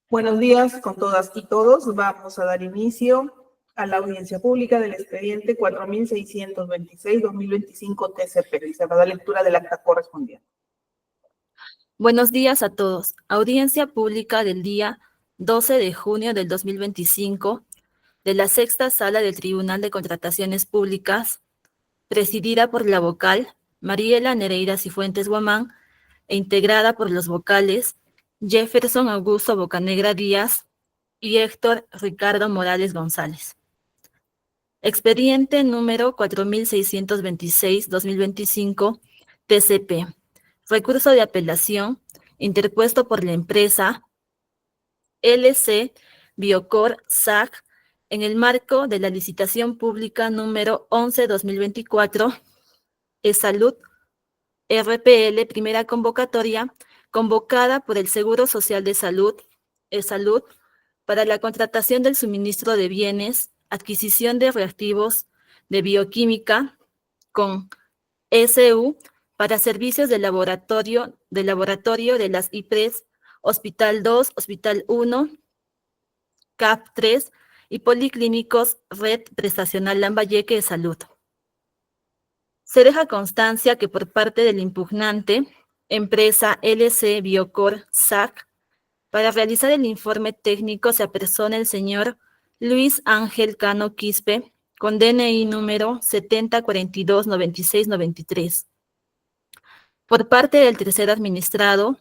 Buenos días con todas y todos. Vamos a dar inicio a la audiencia pública del expediente 4626-2025 TCP y se va a dar lectura del acta correspondiente. Buenos días a todos. Audiencia pública del día 12 de junio del 2025 de la Sexta Sala del Tribunal de Contrataciones Públicas, presidida por la vocal Mariela Nereida Cifuentes Guamán e integrada por los vocales Jefferson Augusto Bocanegra Díaz y Héctor Ricardo Morales González. Expediente número 4626-2025 TCP. Recurso de apelación interpuesto por la empresa LC Biocor SAC en el marco de la licitación pública número 11-2024 E-Salud RPL primera convocatoria convocada por el Seguro Social de Salud E-Salud para la contratación del suministro de bienes, adquisición de reactivos de bioquímica con SU para servicios de laboratorio de las IPRES, Hospital 2, Hospital 1, CAP 3 y Policlínicos Red Prestacional Lambayeque de Salud. Se deja constancia que por parte del impugnante, empresa LC Biocor SAC, para realizar el informe técnico se apersona el señor Luis Ángel Cano Quispe, con DNI número 70429693. Por parte del tercer administrado,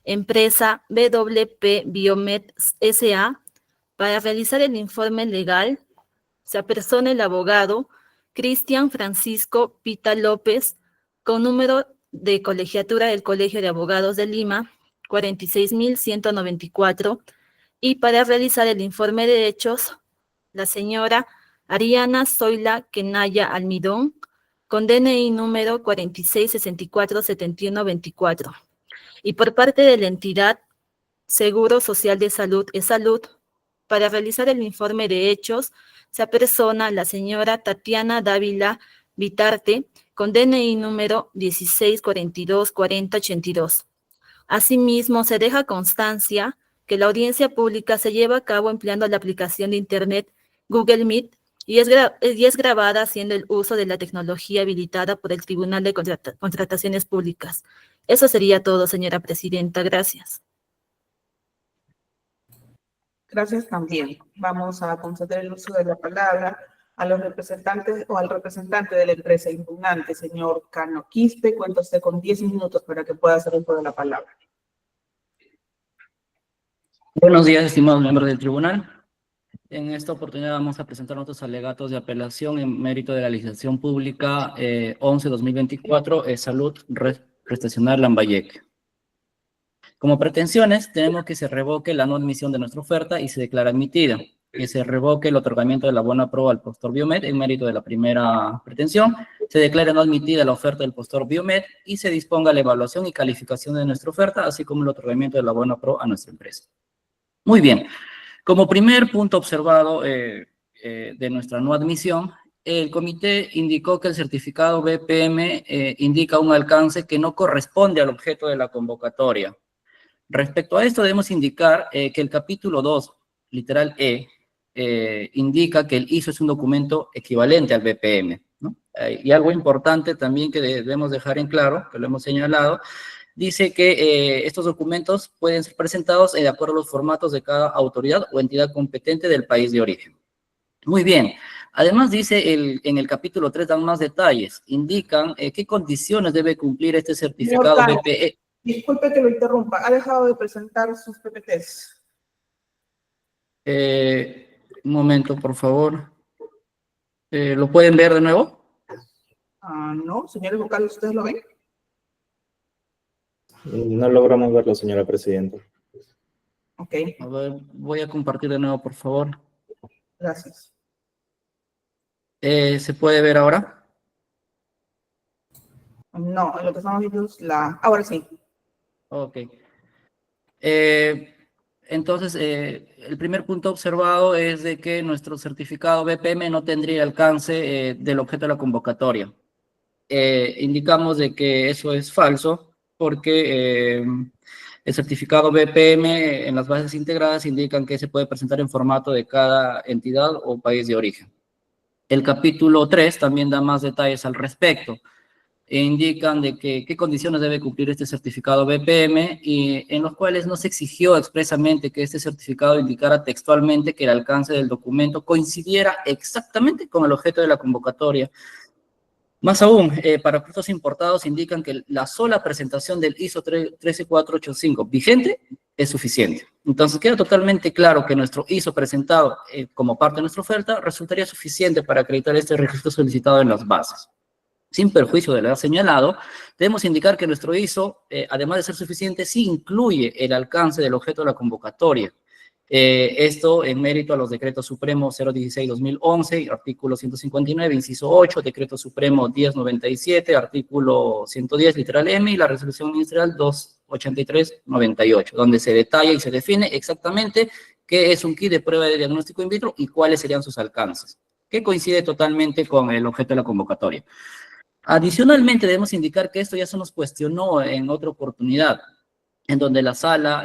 empresa BWP Biomed S.A., para realizar el informe legal, se apersona el abogado Cristian Francisco Pita López, con número de colegiatura del Colegio de Abogados de Lima, 46.194, y para realizar el informe de hechos, la señora Ariana Zoila Kenaya Almidón, con DNI número 46647124. Y por parte de la entidad Seguro Social de Salud E-Salud, para realizar el informe de hechos, se apersona la señora Tatiana Dávila Vitarte, con DNI número 16424082. Asimismo, se deja constancia que la audiencia pública se lleva a cabo empleando la aplicación de Internet Google Meet y es grabada haciendo el uso de la tecnología habilitada por el Tribunal de Contrataciones Públicas. Eso sería todo, señora presidenta. Gracias. Gracias también. Vamos a conceder el uso de la palabra a los representantes o al representante de la empresa impugnante, señor Cano Quispe. Cuenta usted con 10 minutos para que pueda hacer uso de la palabra. Buenos días, estimados miembros del tribunal. En esta oportunidad vamos a presentar nuestros alegatos de apelación en mérito de la licitación pública 11-2024 Salud Red Prestacional Lambayeque. Como pretensiones, tenemos que se revoque la no admisión de nuestra oferta y se declara admitida, que se revoque el otorgamiento de la buena prueba al postor Biomed en mérito de la primera pretensión, se declare no admitida la oferta del postor Biomed y se disponga la evaluación y calificación de nuestra oferta, así como el otorgamiento de la buena prueba a nuestra empresa. Muy bien. Como primer punto observado de nuestra no admisión, el comité indicó que el certificado BPM indica un alcance que no corresponde al objeto de la convocatoria. Respecto a esto, debemos indicar que el capítulo 2, literal E, indica que el ISO es un documento equivalente al BPM, ¿no? Y algo importante también que debemos dejar en claro, que lo hemos señalado, dice que estos documentos pueden ser presentados de acuerdo a los formatos de cada autoridad o entidad competente del país de origen. Muy bien. Además dice en el capítulo 3 dan más detalles, indican qué condiciones debe cumplir este certificado BPE. Disculpe que lo interrumpa, ha dejado de presentar sus PPTs. Un momento, por favor. ¿Lo pueden ver de nuevo? No, señores vocales, ¿ustedes lo ven? No logramos verlo, señora presidenta. Ok. A ver, voy a compartir de nuevo, por favor. Gracias. ¿Se puede ver ahora? No, lo que estamos viendo es la... Ahora sí. Ok. Entonces, el primer punto observado es de que nuestro certificado BPM no tendría alcance del objeto de la convocatoria. Indicamos de que eso es falso porque El certificado BPM en las bases integradas indican que se puede presentar en formato de cada entidad o país de origen. El capítulo 3 también da más detalles al respecto. Indican de qué condiciones debe cumplir este certificado BPM y en los cuales no se exigió expresamente que este certificado indicara textualmente que el alcance del documento coincidiera exactamente con el objeto de la convocatoria. Más aún, para productos importados indican que la sola presentación del ISO 13485 vigente es suficiente. Entonces queda totalmente claro que nuestro ISO presentado como parte de nuestra oferta resultaría suficiente para acreditar este registro solicitado en las bases. Sin perjuicio de lo señalado, debemos indicar que nuestro ISO, además de ser suficiente, sí incluye el alcance del objeto de la convocatoria. Esto en mérito a los decretos supremos 016-2011, artículo 159, inciso 8, decreto supremo 1097, artículo 110, literal M, y la resolución ministerial 283-98, donde se detalla y se define exactamente qué es un kit de prueba de diagnóstico in vitro y cuáles serían sus alcances, que coincide totalmente con el objeto de la convocatoria. Adicionalmente, debemos indicar que esto ya se nos cuestionó en otra oportunidad, en donde la sala,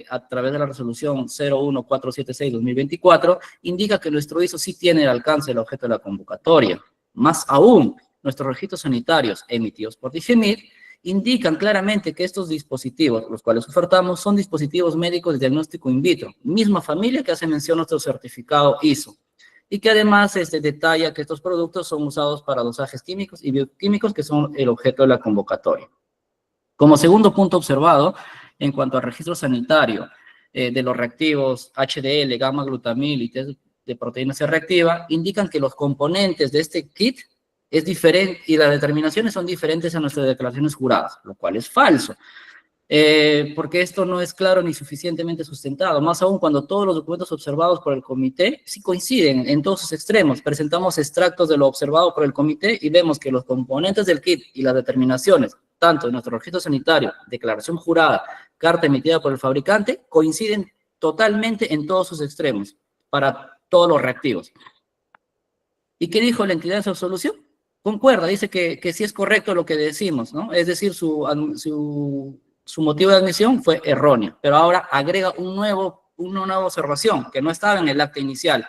a través de la resolución 01476-2024, indica que nuestro ISO sí tiene el alcance del objeto de la convocatoria. Más aún, nuestros registros sanitarios emitidos por DIGEMIT indican claramente que estos dispositivos, los cuales ofertamos, son dispositivos médicos de diagnóstico in vitro, misma familia que hace mención a nuestro certificado ISO. Y que además detalla que estos productos son usados para dosajes químicos y bioquímicos que son el objeto de la convocatoria. Como segundo punto observado, en cuanto al registro sanitario de los reactivos HDL, gamma-glutamil y test de proteína C reactiva, indican que los componentes de este kit es diferente y las determinaciones son diferentes a nuestras declaraciones juradas, lo cual es falso. Porque esto no es claro ni suficientemente sustentado, más aún cuando todos los documentos observados por el comité sí coinciden en todos sus extremos. Presentamos extractos de lo observado por el comité y vemos que los componentes del kit y las determinaciones, tanto de nuestro registro sanitario, declaración jurada, carta emitida por el fabricante, coinciden totalmente en todos sus extremos para todos los reactivos. ¿Y qué dijo la entidad en su absolución? Concuerda, dice que sí es correcto lo que decimos, ¿no? Es decir, su motivo de admisión fue erróneo, pero ahora agrega una nueva observación que no estaba en el acta inicial.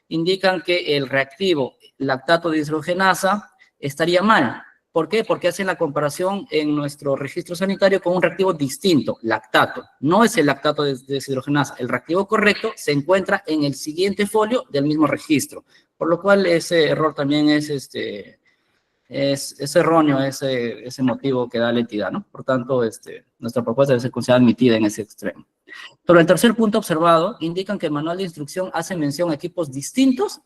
Indican que el reactivo lactato de deshidrogenasa estaría mal. ¿Por qué? Porque hacen la comparación en nuestro registro sanitario con un reactivo distinto, lactato. No es el lactato de deshidrogenasa. El reactivo correcto se encuentra en el siguiente folio del mismo registro, por lo cual ese error también es erróneo ese motivo que da la entidad, ¿no? Por tanto, nuestra propuesta debe ser considerada admitida en ese extremo. Sobre el tercer punto observado, indican que el manual de instrucción hace mención a equipos distintos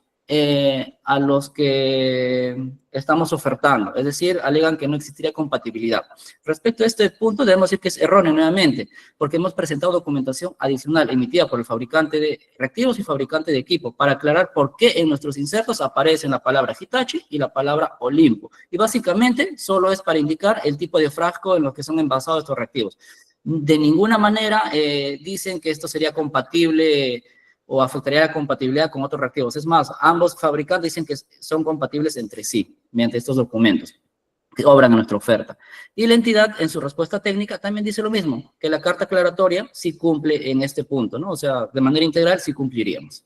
a los que estamos ofertando, es decir, alegan que no existiría compatibilidad. Respecto a este punto, debemos decir que es erróneo nuevamente, porque hemos presentado documentación adicional emitida por el fabricante de reactivos y fabricante de equipo para aclarar por qué en nuestros insertos aparecen la palabra Hitachi y la palabra Olimpo. Y básicamente solo es para indicar el tipo de frasco en los que son envasados estos reactivos. De ninguna manera dicen que esto sería compatible o afectaría la compatibilidad con otros reactivos. Es más, ambos fabricantes dicen que son compatibles entre sí, mediante estos documentos que obran en nuestra oferta. Y la entidad, en su respuesta técnica, también dice lo mismo, que la carta aclaratoria sí cumple en este punto, ¿no? O sea, de manera integral sí cumpliríamos.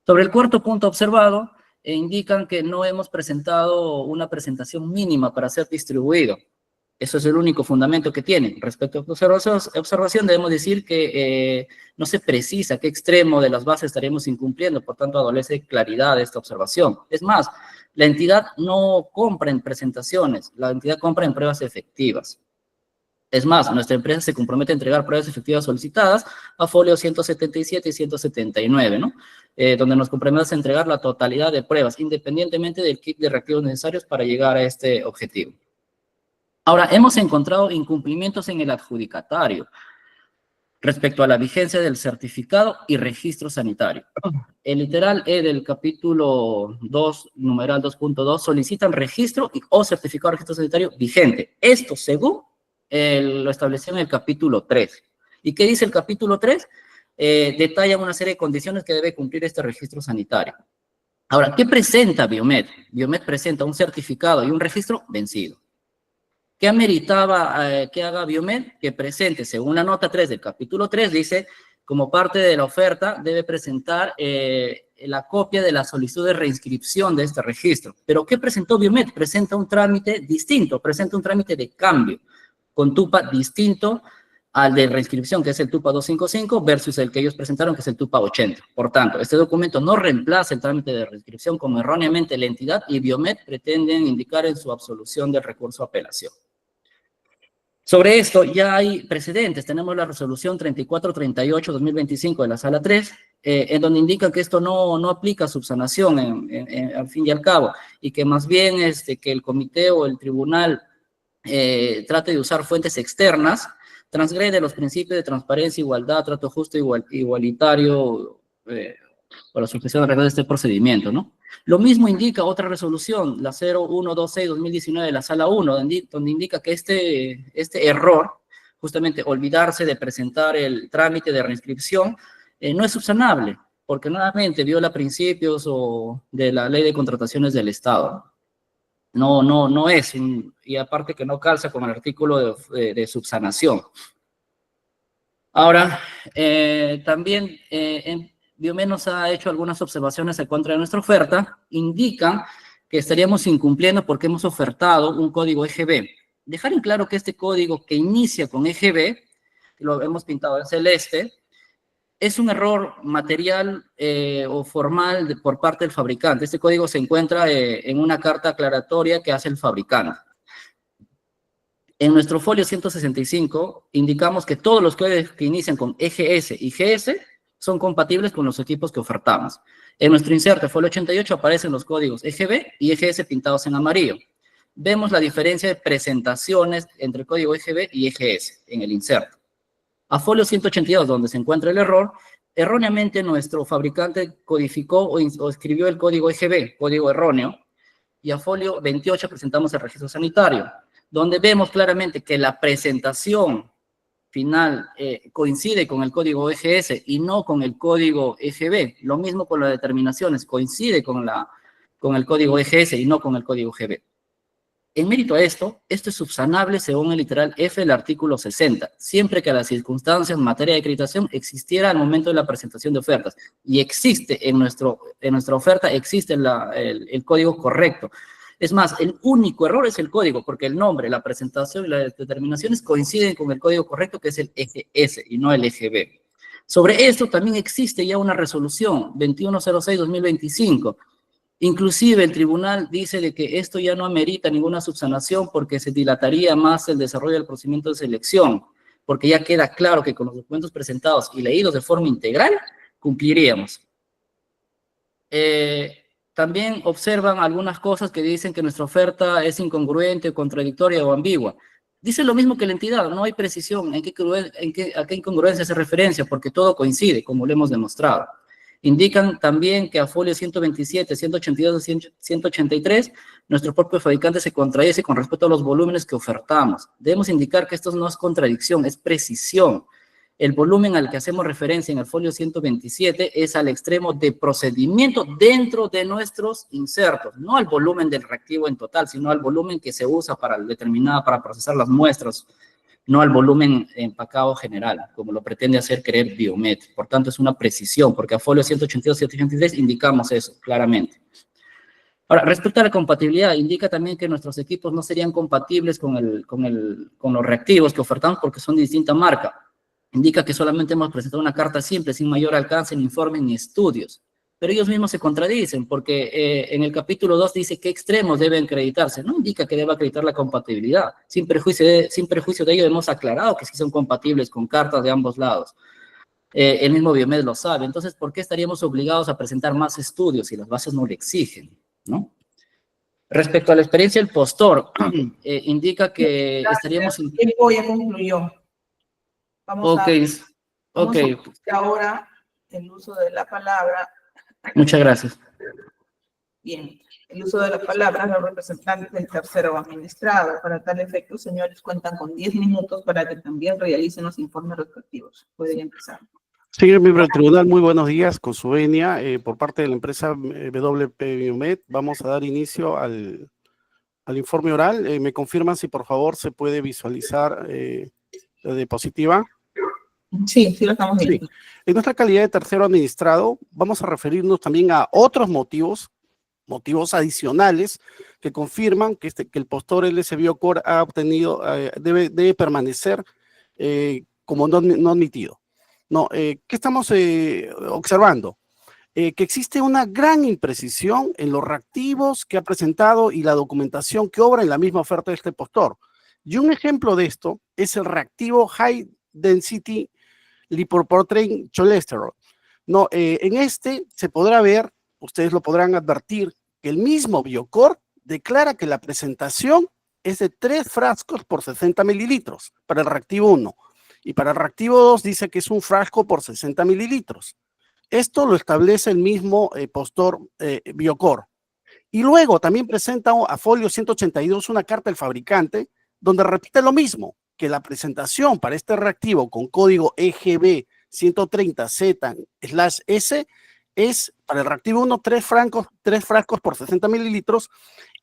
Sobre el cuarto punto observado, indican que no hemos presentado una presentación mínima para ser distribuido. Eso es el único fundamento que tiene. Respecto a observación, debemos decir que no se precisa qué extremo de las bases estaremos incumpliendo, por tanto, adolece claridad esta observación. Es más, la entidad no compra en presentaciones, la entidad compra en pruebas efectivas. Es más, nuestra empresa se compromete a entregar pruebas efectivas solicitadas a folio 177 y 179, ¿no? Donde nos comprometemos a entregar la totalidad de pruebas, independientemente del kit de reactivos necesarios para llegar a este objetivo. Ahora, hemos encontrado incumplimientos en el adjudicatario respecto a la vigencia del certificado y registro sanitario. El literal E del capítulo 2, numeral 2.2, solicitan registro o certificado de registro sanitario vigente. Esto según lo establecido en el capítulo 3. ¿Y qué dice el capítulo 3? Detalla una serie de condiciones que debe cumplir este registro sanitario. Ahora, ¿qué presenta Biomed? Biomed presenta un certificado y un registro vencido. ¿Qué ameritaba que haga Biomed? Que presente, según la nota 3 del capítulo 3, dice, como parte de la oferta, debe presentar la copia de la solicitud de reinscripción de este registro. ¿Pero qué presentó Biomed? Presenta un trámite distinto, presenta un trámite de cambio, con TUPA distinto al de reinscripción, que es el TUPA 255, versus el que ellos presentaron, que es el TUPA 80. Por tanto, este documento no reemplaza el trámite de reinscripción como erróneamente la entidad y Biomed pretenden indicar en su absolución del recurso a apelación. Sobre esto ya hay precedentes. Tenemos la resolución 3438-2025 de la Sala 3, en donde indica que esto no aplica subsanación al fin y al cabo, y que más bien que el comité o el tribunal trate de usar fuentes externas, transgrede los principios de transparencia, igualdad, trato justo, igualitario, por la sujeción de reglas de este procedimiento, ¿no? Lo mismo indica otra resolución, la 0126-2019 de la Sala 1, donde indica que este error, justamente olvidarse de presentar el trámite de reinscripción, no es subsanable, porque nuevamente viola principios de la Ley de Contrataciones del Estado. No es, y aparte que no calza con el artículo de subsanación. Ahora, también Biomed nos ha hecho algunas observaciones en contra de nuestra oferta, indican que estaríamos incumpliendo porque hemos ofertado un código EGB. Dejar en claro que este código que inicia con EGB, lo hemos pintado en celeste, es un error material o formal por parte del fabricante. Este código se encuentra en una carta aclaratoria que hace el fabricante. En nuestro folio 165 indicamos que todos los códigos que inician con EGS y GS son compatibles con los equipos que ofertamos. En nuestro inserte folio 88 aparecen los códigos EGB y EGS pintados en amarillo. Vemos la diferencia de presentaciones entre el código EGB y EGS en el inserto. A folio 182, donde se encuentra el error, erróneamente nuestro fabricante codificó o escribió el código EGB, código erróneo, y a folio 28 presentamos el registro sanitario, donde vemos claramente que la presentación final coincide con el código EGS y no con el código EGB. Lo mismo con las determinaciones, coincide con el código EGS y no con el código EGB. En mérito a esto es subsanable según el literal F del artículo 60, siempre que las circunstancias en materia de acreditación existiera al momento de la presentación de ofertas. Y existe en nuestra oferta, existe el código correcto. Es más, el único error es el código, porque el nombre, la presentación y las determinaciones coinciden con el código correcto, que es el EGS y no el EGB. Sobre esto también existe ya una resolución, 2106-2025. Inclusive el tribunal dice de que esto ya no amerita ninguna subsanación porque se dilataría más el desarrollo del procedimiento de selección, porque ya queda claro que con los documentos presentados y leídos de forma integral, cumpliríamos. También observan algunas cosas que dicen que nuestra oferta es incongruente, contradictoria o ambigua. Dice lo mismo que la entidad, no hay precisión a qué incongruencia hace referencia, porque todo coincide, como lo hemos demostrado. Indican también que a folio 127, 182 y 183, nuestro propio fabricante se contradice con respecto a los volúmenes que ofertamos. Debemos indicar que esto no es contradicción, es precisión. El volumen al que hacemos referencia en el folio 127 es al extremo de procedimiento dentro de nuestros insertos, no al volumen del reactivo en total, sino al volumen que se usa para procesar las muestras, no al volumen empacado general, como lo pretende hacer creer Biomed. Por tanto, es una precisión, porque a folio 182 y 183 indicamos eso claramente. Ahora, respecto a la compatibilidad, indica también que nuestros equipos no serían compatibles con los reactivos que ofertamos porque son de distinta marca. Indica que solamente hemos presentado una carta simple, sin mayor alcance en informes ni estudios. Pero ellos mismos se contradicen, porque en el capítulo 2 dice qué extremos deben acreditarse. No indica que deba acreditar la compatibilidad. Sin perjuicio de ello, hemos aclarado que sí son compatibles con cartas de ambos lados. El mismo Biomed lo sabe. Entonces, ¿por qué estaríamos obligados a presentar más estudios si las bases no lo exigen, ¿no? Respecto a la experiencia del postor, indica que estaríamos... El tiempo ya concluyó. Vamos a ahora el uso de la palabra. Muchas gracias. Bien, el uso de la palabra a los representantes del tercero administrado. Para tal efecto, señores, cuentan con 10 minutos para que también realicen los informes respectivos. Pueden empezar. Señor miembro del tribunal, muy buenos días. Con su venia, por parte de la empresa WP Biomed, vamos a dar inicio al al informe oral. Me confirman si por favor se puede visualizar la diapositiva. Sí, sí lo estamos Sí. viendo. En nuestra calidad de tercero administrado, vamos a referirnos también a otros motivos adicionales que confirman que el postor LS Biocor ha obtenido, debe permanecer como no admitido. No, ¿qué estamos observando? Que existe una gran imprecisión en los reactivos que ha presentado y la documentación que obra en la misma oferta de este postor. Y un ejemplo de esto es el reactivo High Density Lipoprotein Cholesterol. No, en este se podrá ver, ustedes lo podrán advertir, que el mismo Biocor declara que la presentación es de 3 frascos por 60 mililitros para el reactivo 1 y para el reactivo 2 dice que es un frasco por 60 mililitros. Esto lo establece el mismo postor Biocor. Y luego también presenta a folio 182 una carta del fabricante donde repite lo mismo, que la presentación para este reactivo con código EGB 130Z/S es para el reactivo 1 3 frascos por 60 mililitros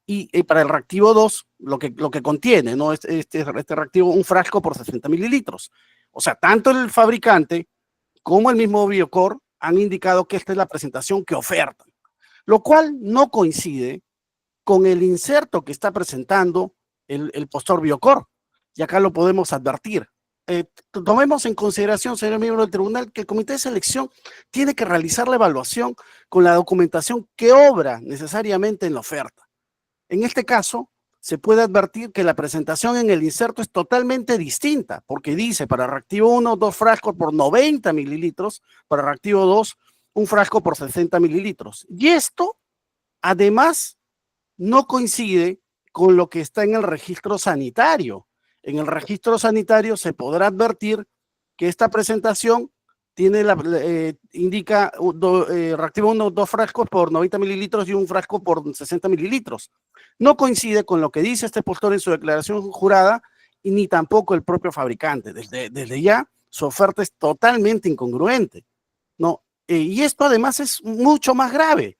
y para el reactivo 2 lo que contiene, ¿no? Este reactivo un frasco por 60 mililitros. O sea, tanto el fabricante como el mismo Biocor han indicado que esta es la presentación que ofertan, lo cual no coincide con el inserto que está presentando el postor Biocor. Y acá lo podemos advertir. Tomemos en consideración, señor miembro del tribunal, que el comité de selección tiene que realizar la evaluación con la documentación que obra necesariamente en la oferta. En este caso, se puede advertir que la presentación en el inserto es totalmente distinta, porque dice para reactivo 1, 2 frascos por 90 mililitros, para reactivo 2, un frasco por 60 mililitros. Y esto, además, no coincide con lo que está en el registro sanitario. En el registro sanitario se podrá advertir que esta presentación tiene indica reactivo 1, 2 frascos por 90 mililitros y un frasco por 60 mililitros. No coincide con lo que dice este postor en su declaración jurada y ni tampoco el propio fabricante. Desde ya, su oferta es totalmente incongruente, ¿no? Y esto además es mucho más grave,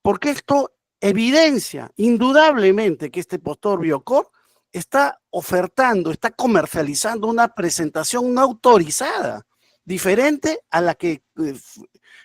porque esto evidencia indudablemente que este postor Biocor está ofertando, está comercializando una presentación no autorizada, diferente a la que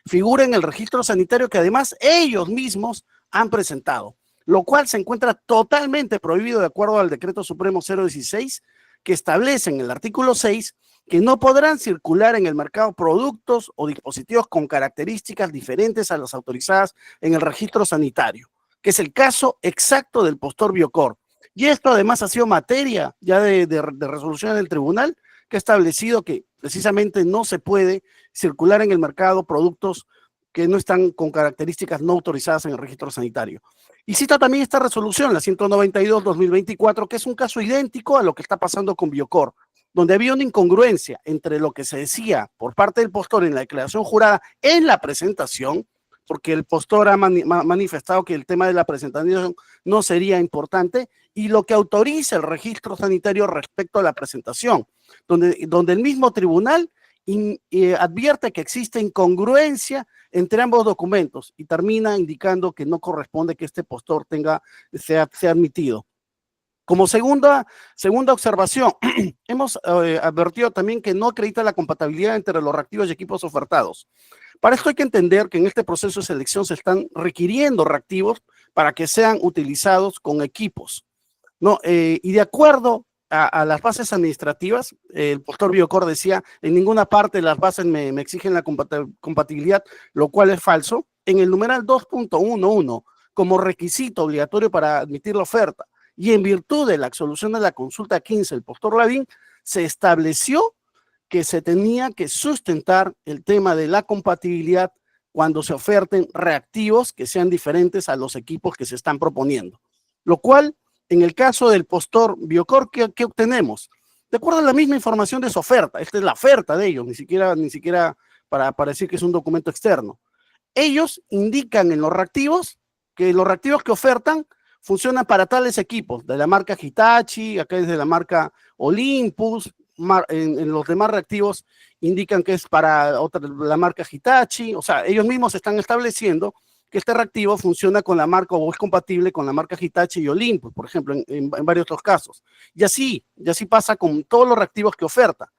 figura en el registro sanitario que además ellos mismos han presentado, lo cual se encuentra totalmente prohibido de acuerdo al decreto supremo 016 que establece en el artículo 6 que no podrán circular en el mercado productos o dispositivos con características diferentes a las autorizadas en el registro sanitario, que es el caso exacto del postor Biocor. Y esto además ha sido materia ya de resolución del tribunal que ha establecido que precisamente no se puede circular en el mercado productos que no están con características no autorizadas en el registro sanitario. Y cita también esta resolución, la 192/2024, que es un caso idéntico a lo que está pasando con Biocor, donde había una incongruencia entre lo que se decía por parte del postor en la declaración jurada en la presentación, porque el postor ha manifestado que el tema de la presentación no sería importante, y lo que autoriza el registro sanitario respecto a la presentación, donde el mismo tribunal advierte que existe incongruencia entre ambos documentos y termina indicando que no corresponde que este postor sea admitido. Como segunda observación, hemos advertido también que no acredita la compatibilidad entre los reactivos y equipos ofertados. Para esto hay que entender que en este proceso de selección se están requiriendo reactivos para que sean utilizados con equipos, ¿no? Y de acuerdo a las bases administrativas, el postor Biocor decía, en ninguna parte las bases me exigen la compatibilidad, lo cual es falso. En el numeral 2.11, como requisito obligatorio para admitir la oferta, y en virtud de la absolución de la consulta 15 del postor Lavín, se estableció que se tenía que sustentar el tema de la compatibilidad cuando se oferten reactivos que sean diferentes a los equipos que se están proponiendo. Lo cual, en el caso del postor Biocor, ¿qué obtenemos? De acuerdo a la misma información de su oferta, esta es la oferta de ellos, ni siquiera para decir que es un documento externo. Ellos indican en los reactivos que los reactivos que ofertan funcionan para tales equipos, de la marca Hitachi, acá es de la marca Olympus, en los demás reactivos indican que es para la marca Hitachi, o sea, ellos mismos están estableciendo que este reactivo funciona con la marca o es compatible con la marca Hitachi y Olympus, por ejemplo, en varios otros casos. Y así pasa con todos los reactivos que oferta,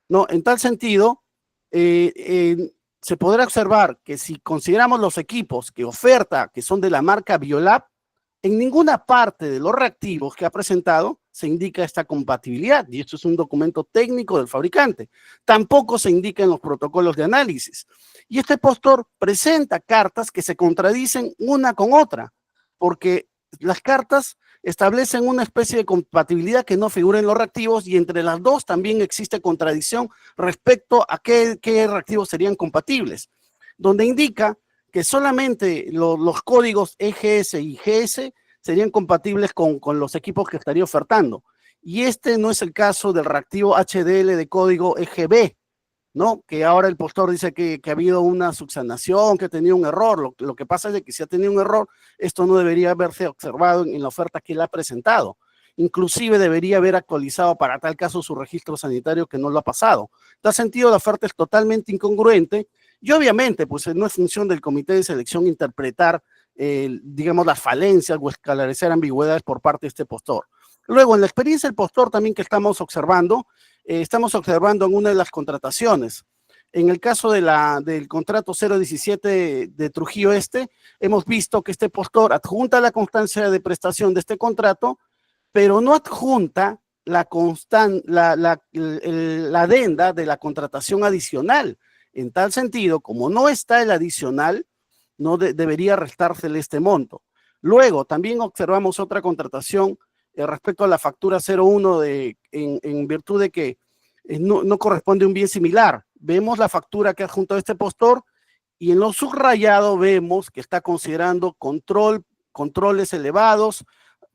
¿no? En tal sentido, se podrá observar que si consideramos los equipos que oferta, que son de la marca Biolab, en ninguna parte de los reactivos que ha presentado se indica esta compatibilidad, y esto es un documento técnico del fabricante. Tampoco se indica en los protocolos de análisis. Y este postor presenta cartas que se contradicen una con otra, porque las cartas establecen una especie de compatibilidad que no figura en los reactivos, y entre las dos también existe contradicción respecto a qué reactivos serían compatibles, donde indica que solamente los códigos EGS y GS serían compatibles con los equipos que estaría ofertando. Y este no es el caso del reactivo HDL de código EGB, ¿no? Que ahora el postor dice que ha habido una subsanación, que ha tenido un error. Lo que pasa es de que si ha tenido un error, esto no debería haberse observado en la oferta que él ha presentado. Inclusive debería haber actualizado para tal caso su registro sanitario, que no lo ha pasado. En tal sentido, la oferta es totalmente incongruente. Y obviamente, pues no es función del comité de selección interpretar, digamos, las falencias o esclarecer ambigüedades por parte de este postor. Luego, en la experiencia del postor también que estamos observando en una de las contrataciones. En el caso del contrato 017 de Trujillo Este, hemos visto que este postor adjunta la constancia de prestación de este contrato, pero no adjunta la adenda de la contratación adicional. En tal sentido, como no está el adicional, no debería restársele este monto. Luego, también observamos otra contratación respecto a la factura 01 en virtud de que no corresponde a un bien similar. Vemos la factura que ha adjuntado este postor y en lo subrayado vemos que está considerando controles elevados,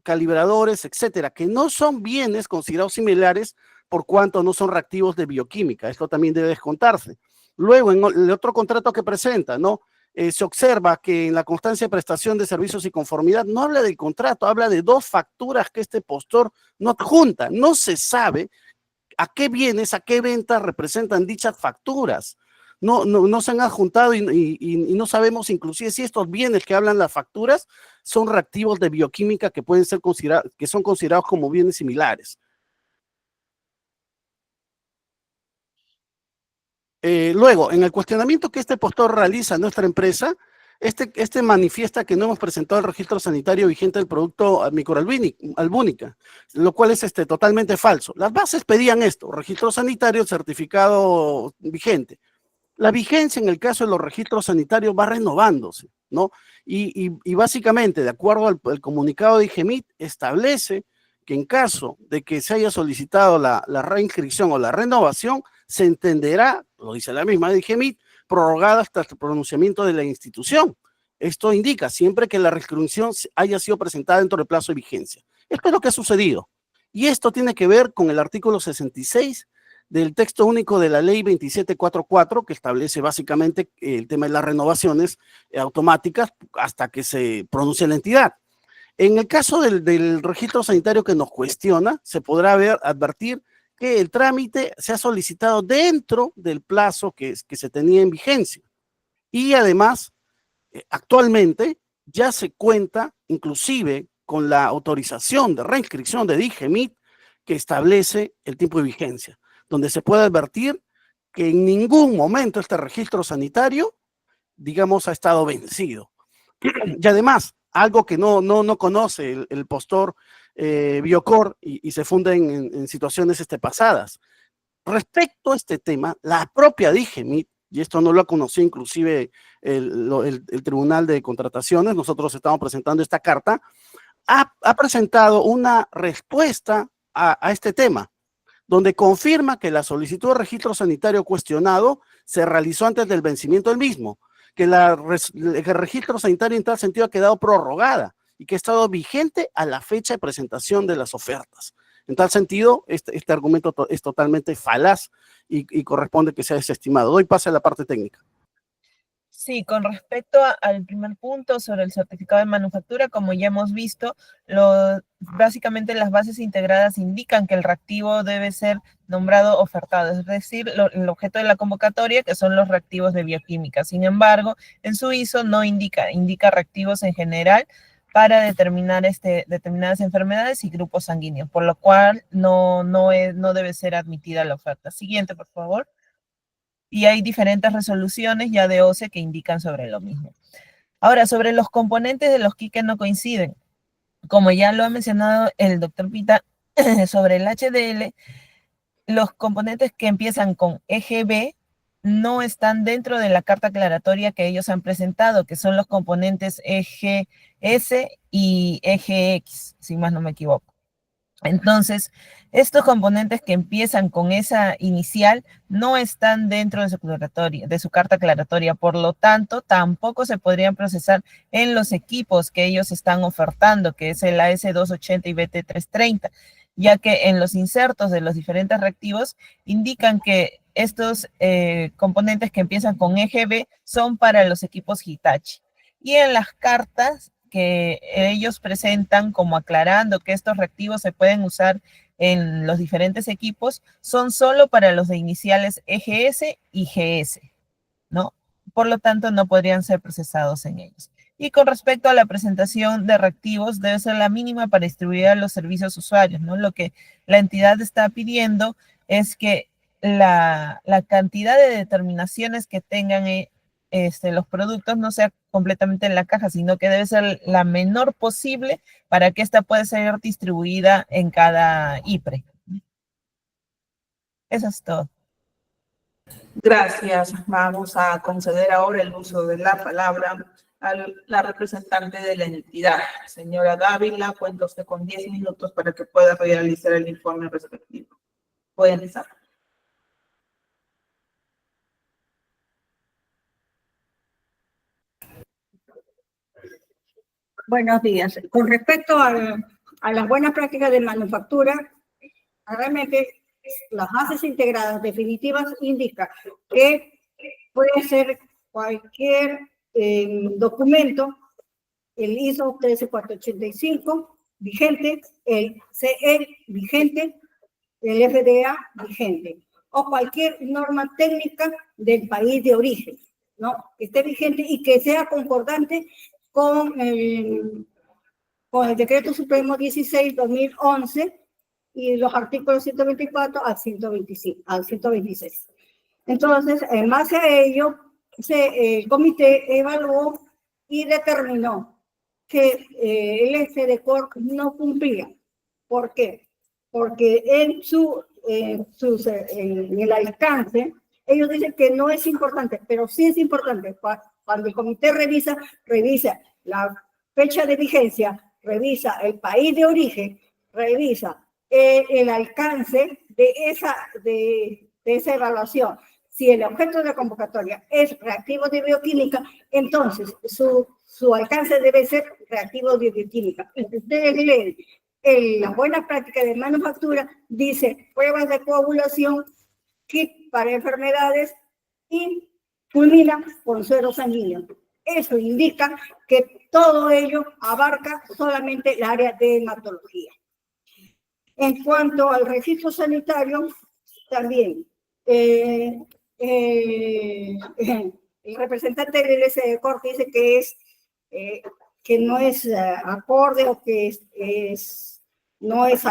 calibradores, etcétera, que no son bienes considerados similares por cuanto no son reactivos de bioquímica. Esto también debe descontarse. Luego, en el otro contrato que presenta, ¿no? Se observa que en la constancia de prestación de servicios y conformidad no habla del contrato, habla de dos facturas que este postor no adjunta. No se sabe a qué bienes, a qué ventas representan dichas facturas. No se han adjuntado y no sabemos inclusive si estos bienes que hablan las facturas son reactivos de bioquímica que pueden ser que son considerados como bienes similares. Luego, en el cuestionamiento que este postor realiza a nuestra empresa, este manifiesta que no hemos presentado el registro sanitario vigente del producto microalbúnica, lo cual es totalmente falso. Las bases pedían esto: registro sanitario, certificado vigente. La vigencia en el caso de los registros sanitarios va renovándose, ¿no? Y básicamente, de acuerdo al comunicado de IGEMIT, establece que en caso de que se haya solicitado la reinscripción o la renovación, se entenderá, lo dice la misma de IGEMIT, prorrogada hasta el pronunciamiento de la institución. Esto indica siempre que la reinscripción haya sido presentada dentro del plazo de vigencia. Esto es lo que ha sucedido. Y esto tiene que ver con el artículo 66 del texto único de la ley 2744, que establece básicamente el tema de las renovaciones automáticas hasta que se pronuncie la entidad. En el caso del registro sanitario que nos cuestiona, se podrá advertir que el trámite se ha solicitado dentro del plazo que se tenía en vigencia. Y además, actualmente ya se cuenta inclusive con la autorización de reinscripción de IGEMIT que establece el tiempo de vigencia, donde se puede advertir que en ningún momento este registro sanitario, digamos, ha estado vencido. Y además, algo que no conoce el postor Biocor y se funda en situaciones pasadas. Respecto a este tema, la propia DIGEMIT, y esto no lo ha conocido inclusive el Tribunal de Contrataciones, nosotros estamos presentando esta carta, ha presentado una respuesta a este tema, donde confirma que la solicitud de registro sanitario cuestionado se realizó antes del vencimiento del mismo, que el registro sanitario en tal sentido ha quedado prorrogada y que ha estado vigente a la fecha de presentación de las ofertas. En tal sentido, este argumento es totalmente falaz y corresponde que sea desestimado. Doy pase a la parte técnica. Sí, con respecto al primer punto sobre el certificado de manufactura, como ya hemos visto, básicamente las bases integradas indican que el reactivo debe ser nombrado ofertado, es decir, el objeto de la convocatoria, que son los reactivos de bioquímica. Sin embargo, en su ISO no indica reactivos en general para determinar determinadas enfermedades y grupos sanguíneos, por lo cual no debe ser admitida la oferta. Siguiente, por favor. Y hay diferentes resoluciones ya de OCE que indican sobre lo mismo. Ahora, sobre los componentes de los kits que no coinciden. Como ya lo ha mencionado el doctor Pita, sobre el HDL, los componentes que empiezan con EGB no están dentro de la carta aclaratoria que ellos han presentado, que son los componentes EGS y EGX, si más no me equivoco. Entonces, estos componentes que empiezan con esa inicial no están dentro de su carta aclaratoria, por lo tanto, tampoco se podrían procesar en los equipos que ellos están ofertando, que es el AS280 y BT330, ya que en los insertos de los diferentes reactivos indican que estos componentes que empiezan con EGB son para los equipos Hitachi. Y en las cartas que ellos presentan como aclarando que estos reactivos se pueden usar en los diferentes equipos, son solo para los de iniciales EGS y GS, ¿no? Por lo tanto, no podrían ser procesados en ellos. Y con respecto a la presentación de reactivos, debe ser la mínima para distribuir a los servicios usuarios, ¿no? Lo que la entidad está pidiendo es que la cantidad de determinaciones que tengan los productos no sea completamente en la caja, sino que debe ser la menor posible para que esta pueda ser distribuida en cada IPRE. Eso es todo. Gracias. Vamos a conceder ahora el uso de la palabra a la representante de la entidad. Señora Dávila, cuenta usted con 10 minutos para que pueda realizar el informe respectivo. ¿Puede empezar? Buenos días. Con respecto a las buenas prácticas de manufactura, realmente las bases integradas definitivas indican que puede ser cualquier documento, el ISO 13485 vigente, el CE vigente, el FDA vigente, o cualquier norma técnica del país de origen, ¿no? Que esté vigente y que sea concordante con el Decreto Supremo 16/2011 y los artículos 124 al 126. Entonces, en base a ello, el comité evaluó y determinó que el FDCOR no cumplía. ¿Por qué? Porque en el alcance, ellos dicen que no es importante, pero sí es importante. Cuando el comité revisa la fecha de vigencia, revisa el país de origen, revisa el alcance de esa evaluación. Si el objeto de la convocatoria es reactivo de bioquímica, entonces su alcance debe ser reactivo de bioquímica. Y ustedes leen la buena práctica de manufactura, dice pruebas de coagulación, kit para enfermedades y culmina con suero sanguíneo. Eso indica que todo ello abarca solamente el área de hematología. En cuanto al registro sanitario, también el representante del SDCOR dice que no es acorde o que no es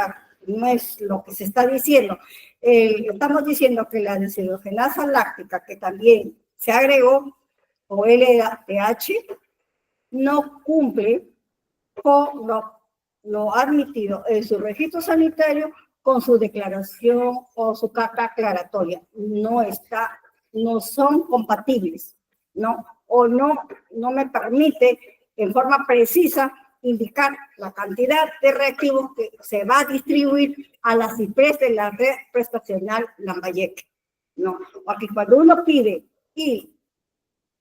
lo que se está diciendo. Estamos diciendo que la deshidrogenasa láctica, que también se agregó, o LDH, no cumple con lo admitido en su registro sanitario con su declaración o su carta aclaratoria. No son compatibles, ¿no? O no me permite en forma precisa indicar la cantidad de reactivos que se va a distribuir a las IPRES de la red prestacional Lambayeque, ¿no? Porque cuando uno pide y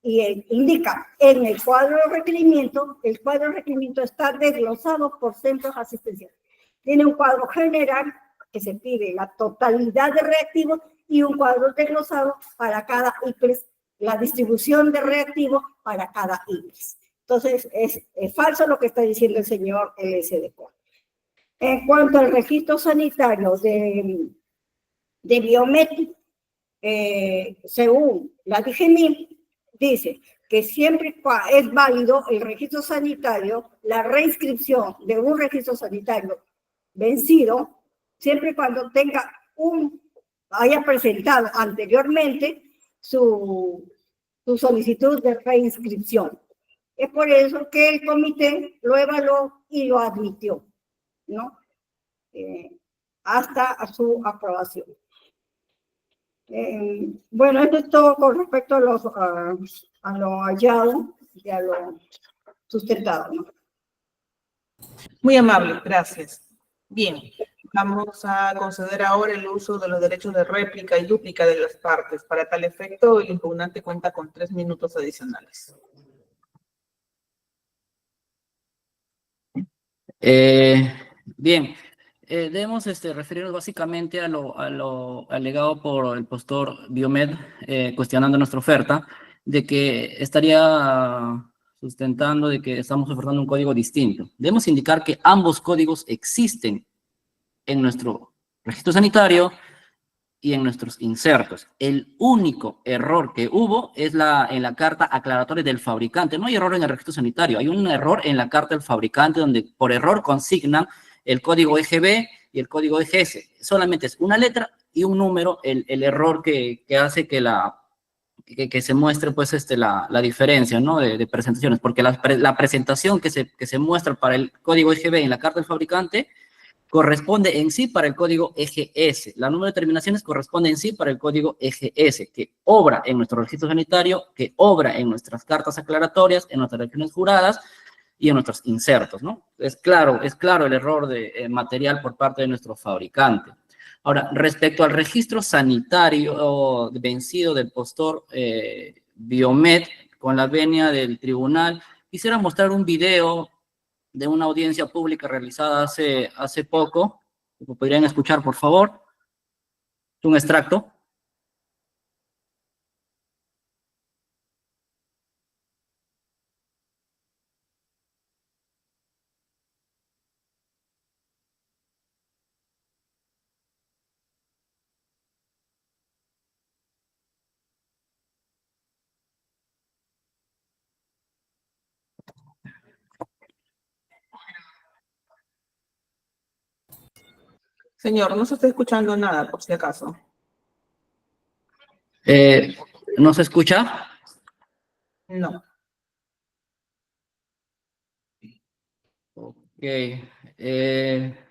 indica en el cuadro de requerimiento, el cuadro de requerimiento está desglosado por centros asistenciales. Tiene un cuadro general que se pide la totalidad de reactivos y un cuadro desglosado para cada IPRES la distribución de reactivos para cada índice. Entonces, es falso lo que está diciendo el señor LSD. En cuanto al registro sanitario de biométrico, según la DGNIM, dice que siempre es válido el registro sanitario, la reinscripción de un registro sanitario vencido, siempre y cuando haya presentado anteriormente su solicitud de reinscripción. Es por eso que el comité lo evaluó y lo admitió, ¿no? Hasta su aprobación. Bueno, esto es todo con respecto a lo hallado y a lo sustentado, ¿no? Muy amable, gracias. Bien, vamos a conceder ahora el uso de los derechos de réplica y dúplica de las partes. Para tal efecto, el impugnante cuenta con 3 minutos adicionales. Bien, debemos referirnos básicamente a lo alegado por el postor Biomed, cuestionando nuestra oferta, de que estaría sustentando de que estamos ofertando un código distinto. Debemos indicar que ambos códigos existen en nuestro registro sanitario y en nuestros insertos. El único error que hubo es en la carta aclaratoria del fabricante. No hay error en el registro sanitario, hay un error en la carta del fabricante donde por error consignan el código EGB y el código EGS. Solamente es una letra y un número el error que hace que se muestre pues la diferencia, ¿no? de presentaciones, porque la presentación que se muestra para el código EGB en la carta del fabricante corresponde en sí para el código EGS. La número de terminaciones corresponde en sí para el código EGS, que obra en nuestro registro sanitario, que obra en nuestras cartas aclaratorias, en nuestras declaraciones juradas y en nuestros insertos, ¿no? Es claro el error de material por parte de nuestro fabricante. Ahora, respecto al registro sanitario vencido del postor Biomed con la venia del tribunal, quisiera mostrar un video de una audiencia pública realizada hace poco. ¿Lo podrían escuchar, por favor? Es un extracto. Señor, no se está escuchando nada, por si acaso. ¿No se escucha? No. Ok.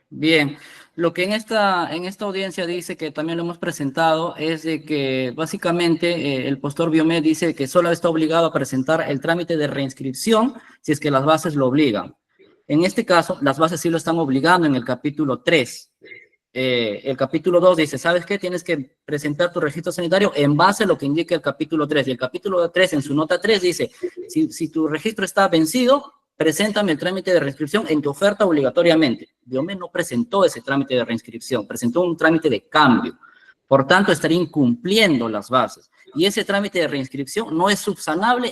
Bien. Lo que en esta audiencia dice, que también lo hemos presentado, es de que básicamente el postor Biomed dice que solo está obligado a presentar el trámite de reinscripción si es que las bases lo obligan. En este caso, las bases sí lo están obligando en el capítulo 3. El capítulo 2 dice, ¿sabes qué? Tienes que presentar tu registro sanitario en base a lo que indica el capítulo 3. Y el capítulo 3, en su nota 3, dice, si tu registro está vencido, preséntame el trámite de reinscripción en tu oferta obligatoriamente. Biomed no presentó ese trámite de reinscripción, presentó un trámite de cambio. Por tanto, estaría incumpliendo las bases. Y ese trámite de reinscripción no es subsanable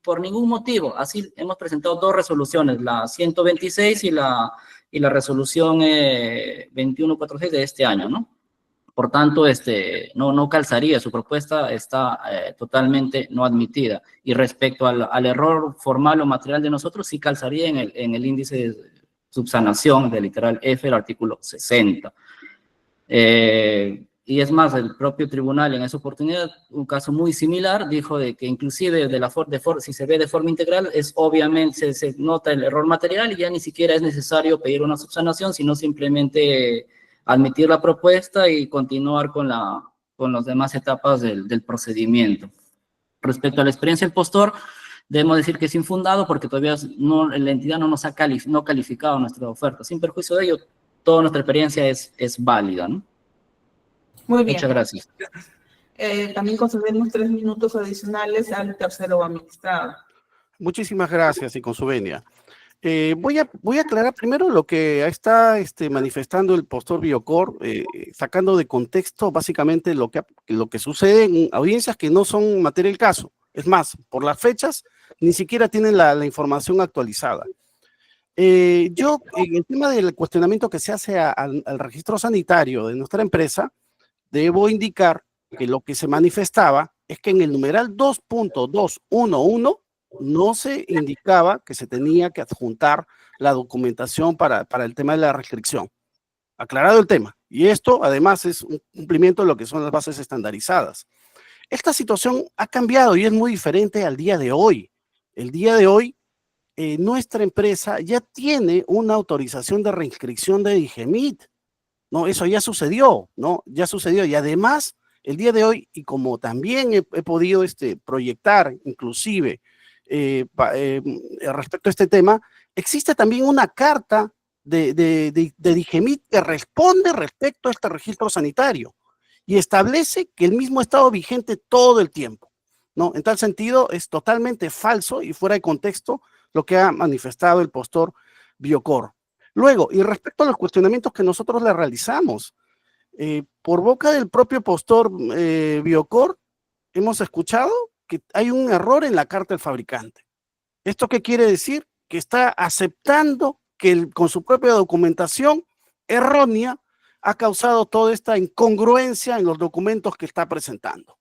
por ningún motivo. Así hemos presentado 2 resoluciones, la 126 y la resolución 2146 de este año, ¿no? Por tanto, no calzaría, su propuesta está totalmente no admitida. Y respecto al error formal o material de nosotros, sí calzaría en el índice de subsanación del literal F del artículo 60. Y es más, el propio tribunal en esa oportunidad, un caso muy similar, dijo de que inclusive si se ve de forma integral, obviamente se nota el error material y ya ni siquiera es necesario pedir una subsanación, sino simplemente admitir la propuesta y continuar con las demás etapas del procedimiento. Respecto a la experiencia del postor, debemos decir que es infundado porque todavía la entidad no nos ha calificado nuestra oferta. Sin perjuicio de ello, toda nuestra experiencia es válida, ¿no? Muy bien. Muchas gracias. También concedemos 3 minutos adicionales al tercero administrado. Muchísimas gracias y con su venia. Voy a aclarar primero lo que está manifestando el postor Biocor, sacando de contexto básicamente lo que sucede en audiencias que no son materia del caso. Es más, por las fechas, ni siquiera tienen la información actualizada. Yo, en el tema del cuestionamiento que se hace al registro sanitario de nuestra empresa, debo indicar que lo que se manifestaba es que en el numeral 2.211 no se indicaba que se tenía que adjuntar la documentación para el tema de la restricción. Aclarado el tema. Y esto, además, es un cumplimiento de lo que son las bases estandarizadas. Esta situación ha cambiado y es muy diferente al día de hoy. El día de hoy, nuestra empresa ya tiene una autorización de reinscripción de DIGEMIT. No, eso ya sucedió, ¿no? Ya sucedió. Y además, el día de hoy, y como también he podido proyectar, inclusive, respecto a este tema, existe también una carta de DIGEMIT que responde respecto a este registro sanitario y establece que el mismo ha estado vigente todo el tiempo, ¿no? En tal sentido, es totalmente falso y fuera de contexto lo que ha manifestado el postor Biocor. Luego, y respecto a los cuestionamientos que nosotros le realizamos, por boca del propio postor Biocor, hemos escuchado que hay un error en la carta del fabricante. ¿Esto qué quiere decir? Que está aceptando que con su propia documentación errónea ha causado toda esta incongruencia en los documentos que está presentando.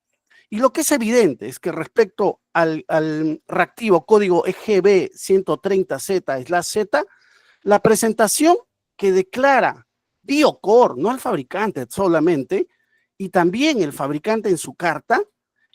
Y lo que es evidente es que respecto al reactivo código EGB 130Z/Z, la presentación que declara Biocor, no el fabricante solamente, y también el fabricante en su carta,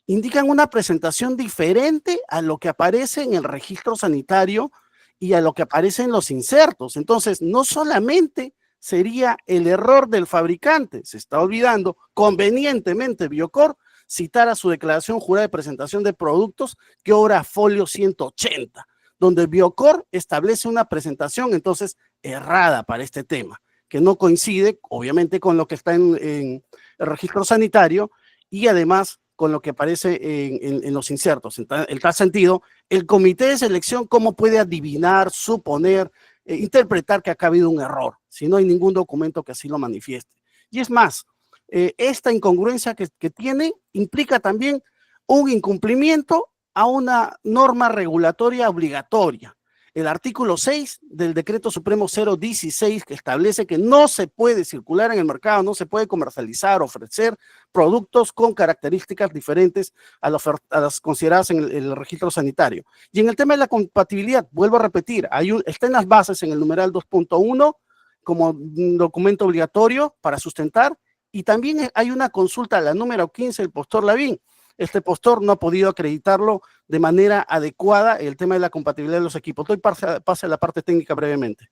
indican una presentación diferente a lo que aparece en el registro sanitario y a lo que aparece en los insertos. Entonces, no solamente sería el error del fabricante, se está olvidando convenientemente Biocor citar a su declaración jurada de presentación de productos que obra folio 180, donde Biocor establece una presentación entonces errada para este tema, que no coincide obviamente con lo que está en el registro sanitario y además con lo que aparece en los insertos. En tal sentido, el comité de selección, ¿cómo puede adivinar, suponer, interpretar que acá ha habido un error, si no hay ningún documento que así lo manifieste? Y es más, esta incongruencia que tiene implica también un incumplimiento a una norma regulatoria obligatoria. El artículo 6 del Decreto Supremo 016, que establece que no se puede circular en el mercado, no se puede comercializar, ofrecer productos con características diferentes a las consideradas en el registro sanitario. Y en el tema de la compatibilidad, vuelvo a repetir, está en las bases en el numeral 2.1 como un documento obligatorio para sustentar, y también hay una consulta, la número 15, el postor Lavín. Este postor no ha podido acreditarlo de manera adecuada el tema de la compatibilidad de los equipos. Doy pase a la parte técnica brevemente.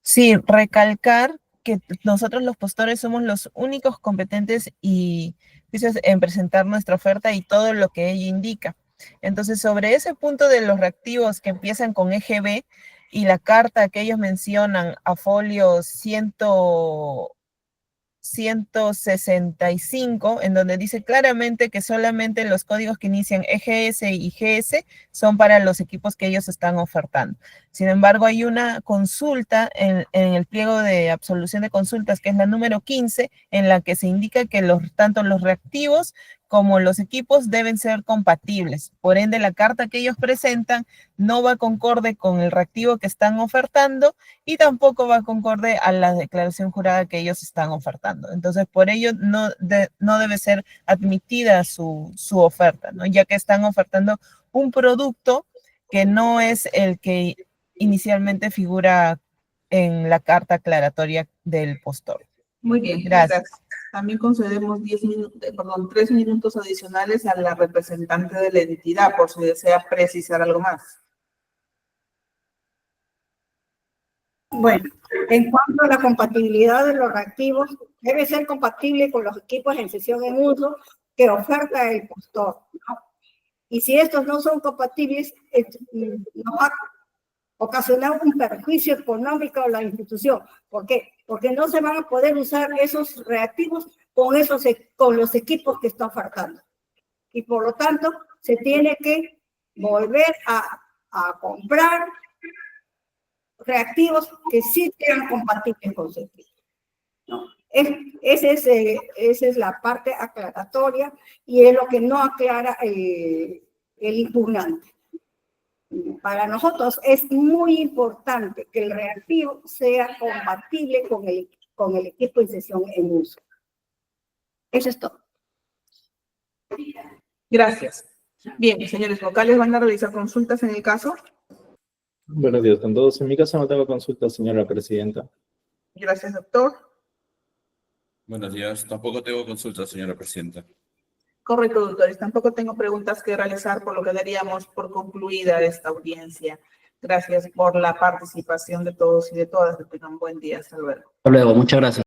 Sí, recalcar que nosotros los postores somos los únicos competentes y en presentar nuestra oferta y todo lo que ella indica. Entonces, sobre ese punto de los reactivos que empiezan con EGB y la carta que ellos mencionan a folio 165, en donde dice claramente que solamente los códigos que inician EGS y GS son para los equipos que ellos están ofertando. Sin embargo, hay una consulta en el pliego de absolución de consultas, que es la número 15, en la que se indica que tanto los reactivos como los equipos deben ser compatibles. Por ende, la carta que ellos presentan no va concorde con el reactivo que están ofertando y tampoco va concorde a la declaración jurada que ellos están ofertando. Entonces, por ello no debe ser admitida su oferta, ¿no? Ya que están ofertando un producto que no es el que inicialmente figura en la carta aclaratoria del postor. Muy bien, Gracias. También concedemos 3 minutos adicionales a la representante de la entidad, por si desea precisar algo más. Bueno, en cuanto a la compatibilidad de los reactivos, debe ser compatible con los equipos en sesión en uso que oferta el postor, ¿no? Y si estos no son compatibles, nos va a ocasionar un perjuicio económico a la institución. ¿Por qué? Porque no se van a poder usar esos reactivos con los equipos que está ofertando. Y por lo tanto, se tiene que volver a comprar, reactivos que sí sean compatibles con su equipo, ¿no? Esa es la parte aclaratoria y es lo que no aclara el impugnante. Para nosotros es muy importante que el reactivo sea compatible con el equipo en sesión en uso. Eso es todo. Gracias. Bien, señores vocales, ¿van a realizar consultas en el caso? Buenos días con todos. En mi caso no tengo consulta, señora presidenta. Gracias, doctor. Buenos días. Tampoco tengo consulta, señora presidenta. Correcto, doctores. Tampoco tengo preguntas que realizar, por lo que daríamos por concluida esta audiencia. Gracias por la participación de todos y de todas. Que tengan buen día. Hasta luego. Hasta luego, muchas gracias.